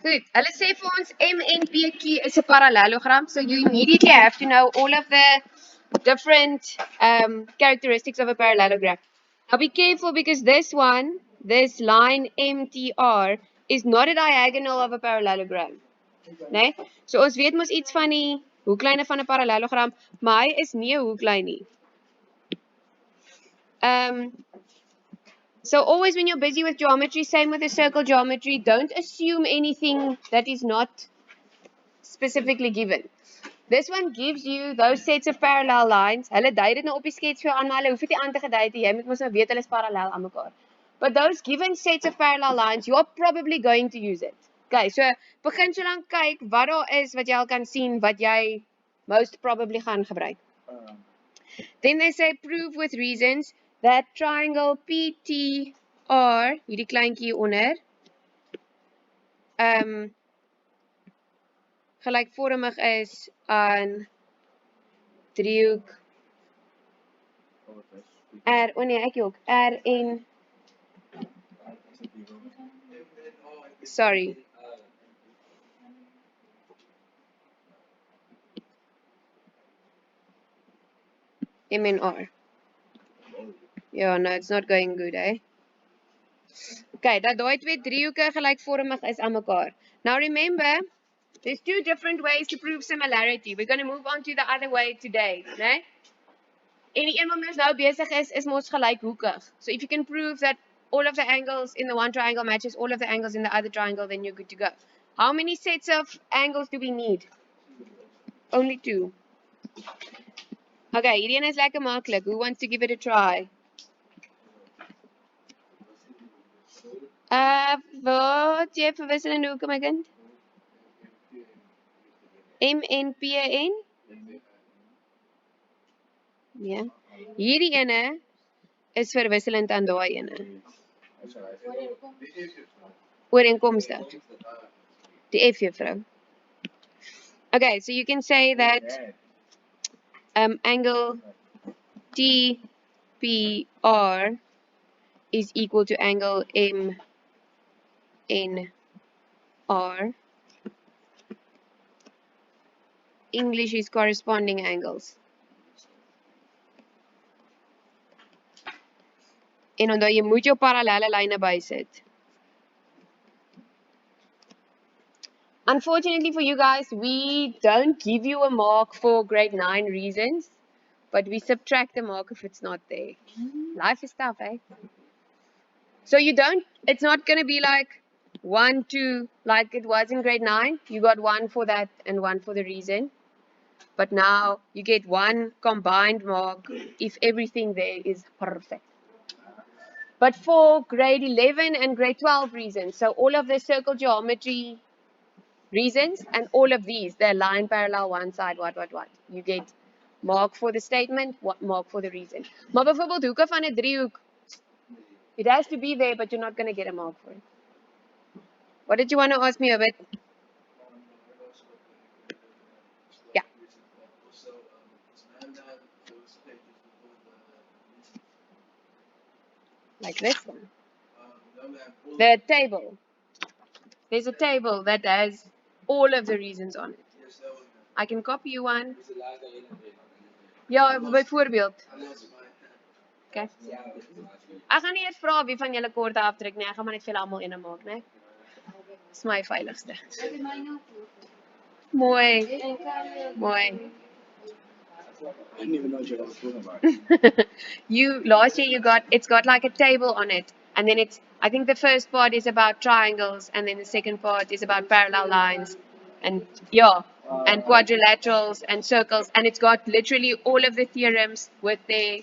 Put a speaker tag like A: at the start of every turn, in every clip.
A: Goed, hulle sê vir ons MNPQ is 'n parallelogram, so you immediately have to know all of the different characteristics of a parallelogram. Now be careful because this line MTR, is not a diagonal of a parallelogram. Nee? So ons weet mos iets van die hoeklyne van 'n parallelogram, maar hy is nie 'n hoeklyn nie. So always when you're busy with geometry, same with the circle geometry, don't assume anything that is not specifically given. This one gives you those sets of parallel lines. Hulle dui dit nou op die skets vir jou aan, maar hulle hoef dit nie aan te gedui het nie. Jy moet mos nou weet hulle is parallel aan mekaar. But those given sets of parallel lines, you are probably going to use it. Okay, so begin so lank kyk wat daar is wat jy al kan sien wat jy most probably gaan gebruik. Then they say prove with reasons that triangle PTR, hierdie kleintjie onder, gelykvormig is aan driehoek R, ek ook, R en sorry. M and R. Yeah, no, it's not going good, eh? Okay, dat daai twee driehoeke gelykvormig is aan mekaar. Now remember, there's two different ways to prove similarity. We're going to move on to the other way today, né? En die een wat ons nou besig is mos gelykhoekig. So if you can prove that all of the angles in the one triangle matches all of the angles in the other triangle, then you're good to go. How many sets of angles do we need? Only 2. Okay, hierdie een is lekker maklik. Who wants to give it a try? Wat jy verwisselende hoeke, my kind? M en P en? Ja. Hierdie ene is verwisselend aan daai ene. Ooreenkomstig. Die F juffrou. Okay, so you can say that angle TPR is equal to angle MNR. English is corresponding angles. En onthou jy moet jou parallelle lyne bysit. Unfortunately for you guys, we don't give you a mark for grade 9 reasons, but we subtract a mark if it's not there. Life is tough, eh? So it's not going to be like 1, 2, like it was in grade 9. You got 1 for that and 1 for the reason. But now you get 1 combined mark if everything there is perfect. But for grade 11 and grade 12 reasons, so all of the circle geometry reasons and all of these, they're line parallel one side, what. You get mark for the statement, mark for the reason. Maar bijvoorbeeld hoeke van 'n driehoek, it has to be there, but you're not going to get a mark for it. What did you want to ask me, Obed? Yeah. Like this one. The table. There's a table that has all of the reasons on it. I can copy you one. Ja, byvoorbeeld. Okay. Ek gaan nie eers vra wie van julle korte aftrek nie. Ek gaan maar net vir julle almal een maak, né? Dis my veiligste. Mooi. Mooi. I didn't even know what you were talking about. Last year it's got like a table on it, and then I think the first part is about triangles, and then the second part is about parallel lines, and and quadrilaterals and circles, and it's got literally all of the theorems with their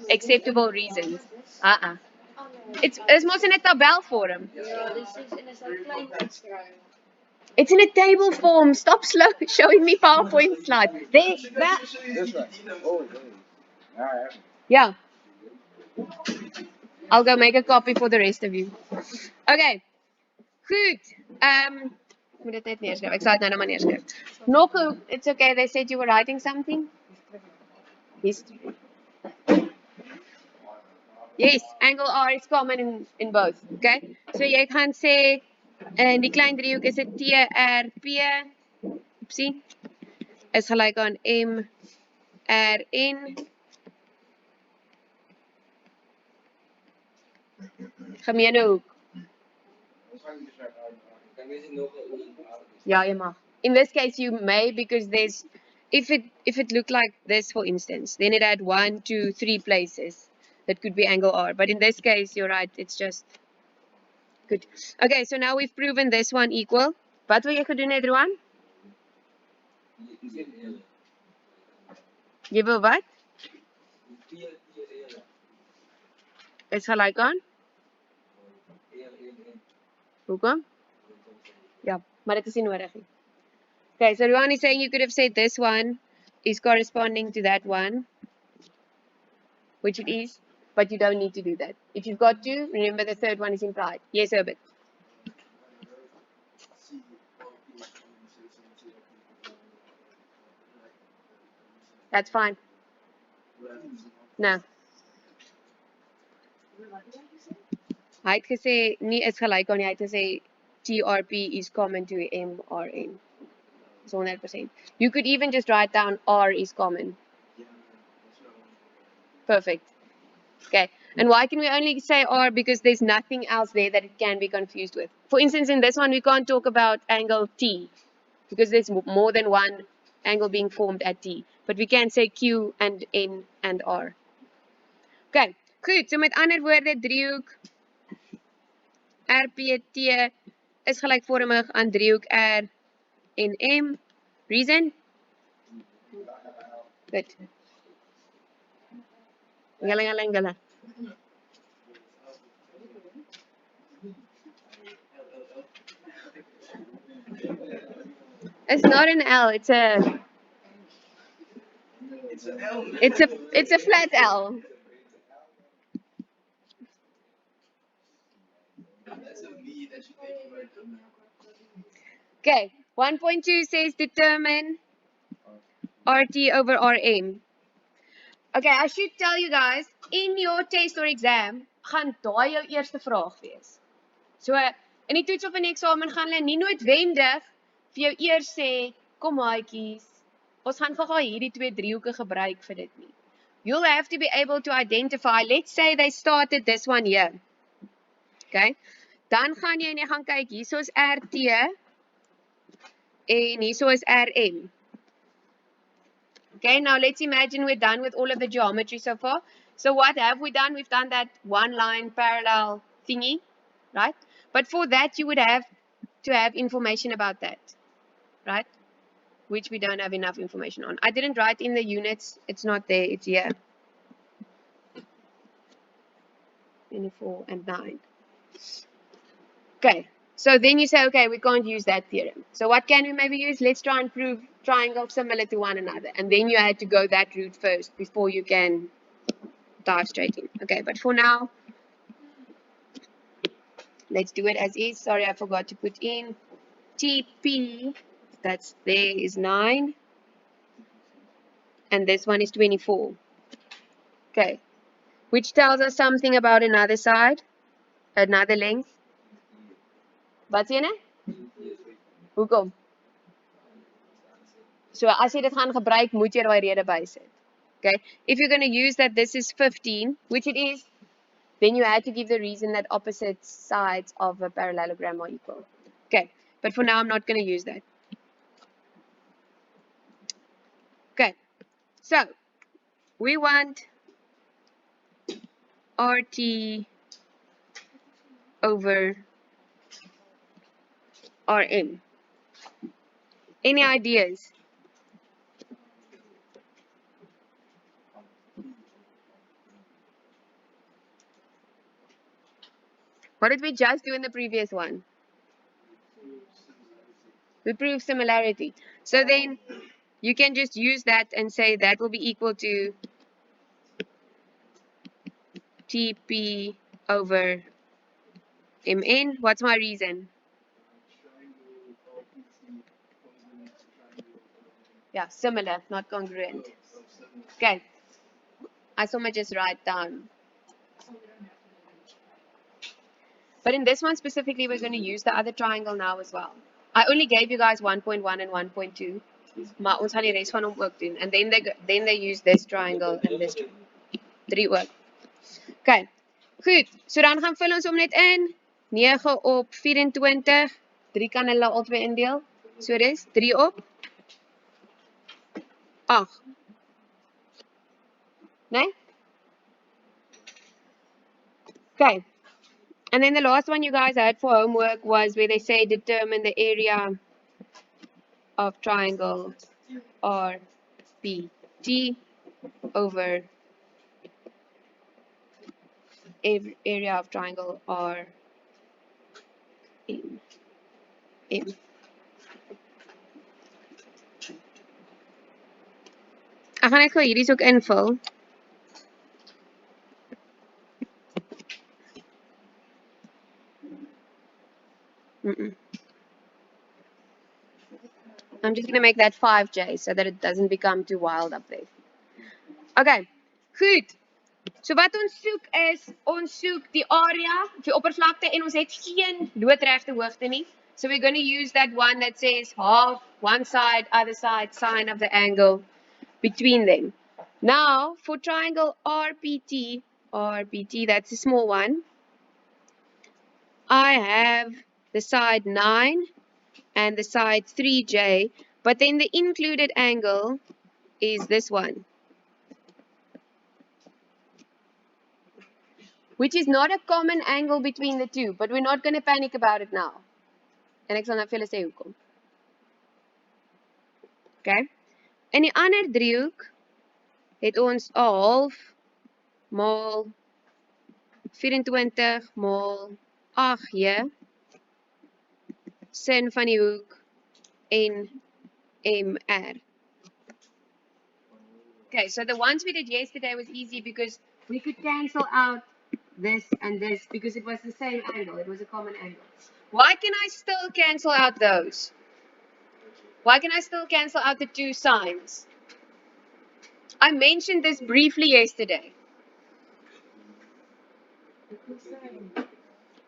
A: acceptable reasons. It's mos in 'n tabelvorm. It's in a table form. Stop showing me PowerPoint slides. This one. Oh, yeah. I'll go make a copy for the rest of you. Okay. Goed. Moet dit net neerskryf. Ek sal dit nou maar neerskryf. Nog, it's okay. They said you were writing something. History. Yes, angle R is common in both. Okay. So jy gaan sê En die klein driehoek is 'n TRP, oepsie, is gelyk aan MRN gemeene hoek. Ja, jy mag. In this case, you may because there's, if it looked like this, for instance, then it had 1, 2, 3 places that could be angle R. But in this case, you're right. It's just good. Okay, so now we've proven this one equal. Wat wil jy gedoen het, Roan? Jy wil wat? Is gelyk aan? Hoekom? Ja, maar dit is nie nodig nie. Okay, so Ruan is saying you could have said this one is corresponding to that one, which it is, but you don't need to do that. If you've got to, remember the third one is implied. Yes, Herbert. That's fine. No. Hy het gesê nie is gelyk aan nie, hy het gesê TRP is common to MRN. It's 100%. You could even just write down R is common. Perfect. Okay. And why can we only say R? Because there's nothing else there that it can be confused with. For instance, in this one, we can't talk about angle T because there's more than one angle being formed at T. But we can say Q and N and R. Okay. Goed. So met ander woorde, driehoek RPT is gelykvormig aan driehoek R en M. Reason? Good. Ngala. It's not an L, it's a flat L. Okay, 1.2 says determine RT over RM. Okay, I should tell you guys, in your test or exam, gaan daai jou eerste vraag wees. So, in die toets of in die eksamen gaan hulle nie noodwendig vir jou eers sê, kom maatjies, ons gaan gou hierdie twee driehoeke gebruik vir dit nie. You'll have to be able to identify, let's say they started this one here. Okay, dan gaan jy en jy gaan kyk, hierso is RT en hierso is RM. Okay, now let's imagine we're done with all of the geometry so far. So what have we done? We've done that one line parallel thingy, right? But for that, you would have to have information about that, right? Which we don't have enough information on. I didn't write in the units. It's not there. It's here. 24 and 9. Okay. So then you say, okay, we can't use that theorem. So what can we maybe use? Let's try and prove triangles similar to one another. And then you had to go that route first before you can dive straight in. Okay, but for now, let's do it as is. Sorry, I forgot to put in TP. That's there is 9. And this one is 24. Okay. Which tells us something about another side, another length. Wat sê jy? Hoekom? So as jy dit gaan gebruik, moet jy daai rede bysit. Okay? If you're going to use that this is 15, which it is, then you had to give the reason that opposite sides of a parallelogram are equal. Okay, but for now I'm not going to use that. Okay, so we want RT over RM. Any ideas? What did we just do in the previous one? We proved similarity. So then you can just use that and say that will be equal to TP over MN. What's my reason? Yeah, similar, not congruent. Okay. I saw my just write down. But in this one specifically, we're going to use the other triangle now as well. I only gave you guys 1.1 and 1.2. Maar ons gaan die res van hom ook doen. And then they use this triangle and this triangle. 3 ook. Okay. Goed. So dan gaan vul ons om net in. 9 op 24. 3 kan hulle albei indeel. So dis 3 op 8. Nee? Okay. And then the last one you guys had for homework was where they say determine the area of triangle RPT over area of triangle RMM. Ek gaan net gou hierdie ook invul. I'm just going to make that 5J so that it doesn't become too wild up there. Okay, goed. So wat ons soek is, ons soek die area, die oppervlakte en ons het geen loodregte hoogte nie. So we're going to use that one that says half, one side, other side, sine of the angle between them. Now, for triangle RPT, that's a small one, I have the side 9 and the side 3J, but then the included angle is this one, which is not a common angle between the two, but we're not going to panic about it now. En ek sal nou vir julle sê hoekom. Okay? In die ander driehoek het ons 'n half maal 24 maal 8J sin van die hoek en MR. Okay, so the ones we did yesterday was easy because we could cancel out this and this because it was the same angle. It was a common angle. Why can I still cancel out those? Why can I still cancel out the two sines? I mentioned this briefly yesterday.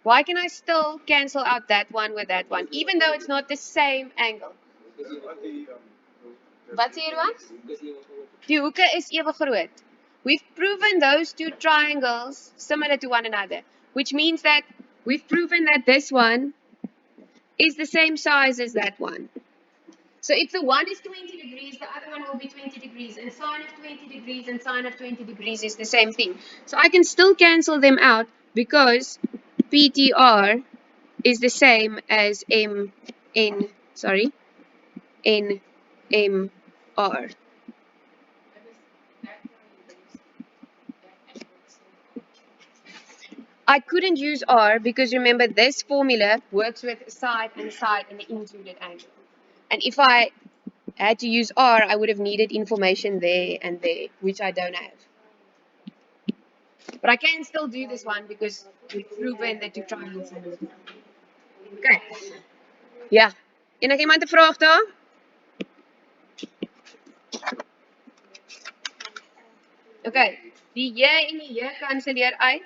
A: Why can I still cancel out that one with that one, even though it's not the same angle? Wat sê jy wat? Die hoeke is ewe groot. We've proven those two triangles similar to one another, which means that we've proven that this one is the same size as that one. So if the one is 20 degrees, the other one will be 20 degrees, and sine of 20 degrees and sine of 20 degrees is the same thing. So I can still cancel them out because PTR is the same as NMR. I couldn't use R because remember this formula works with side and the included angle. And if I had to use R, I would have needed information there and there, which I don't have. But I can still do this one because we've proven that two triangles are similar. Okay. Ja. Enigiemand 'n vraag daar? Okay. Die J en die J kanselleer uit.